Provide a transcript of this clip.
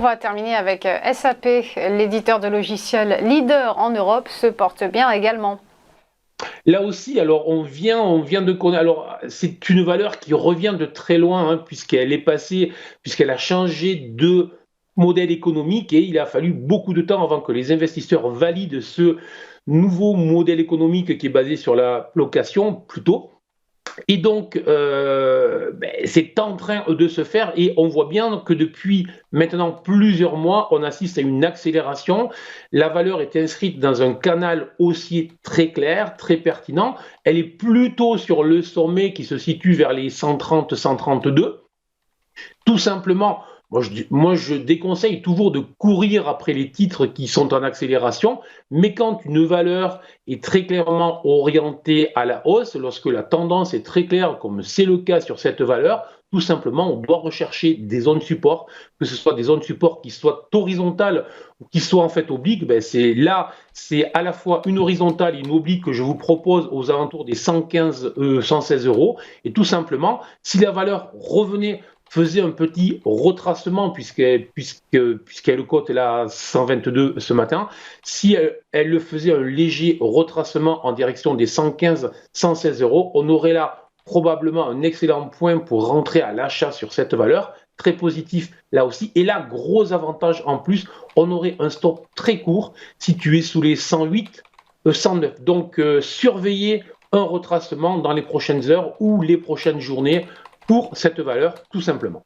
va terminer avec SAP, l'éditeur de logiciels leader en Europe, se porte bien également. Là aussi, alors on vient de connaître. Alors c'est une valeur qui revient de très loin, hein, puisqu'elle est passée, puisqu'elle a changé de modèle économique et il a fallu beaucoup de temps avant que les investisseurs valident ce nouveau modèle économique qui est basé sur la location plutôt. Et donc, c'est en train de se faire et on voit bien que depuis maintenant plusieurs mois, on assiste à une accélération. La valeur est inscrite dans un canal haussier très clair, très pertinent. Elle est plutôt sur le sommet qui se situe vers les 130, 132. Tout simplement, moi, je déconseille toujours de courir après les titres qui sont en accélération, mais quand une valeur est très clairement orientée à la hausse, lorsque la tendance est très claire, comme c'est le cas sur cette valeur, tout simplement, on doit rechercher des zones support, que ce soit des zones support qui soient horizontales ou qui soient en fait obliques. Ben c'est là, c'est à la fois une horizontale et une oblique que je vous propose aux alentours des 115, 116 euros. Et tout simplement, si la valeur revenait faisait un petit retracement puisqu'elle cote là 122 ce matin. Si elle le faisait un léger retracement en direction des 115, 116 euros, on aurait là probablement un excellent point pour rentrer à l'achat sur cette valeur. Très positif là aussi. Et là, gros avantage en plus, on aurait un stop très court situé sous les 108, 109. Donc, surveillez un retracement dans les prochaines heures ou les prochaines journées pour cette valeur, tout simplement.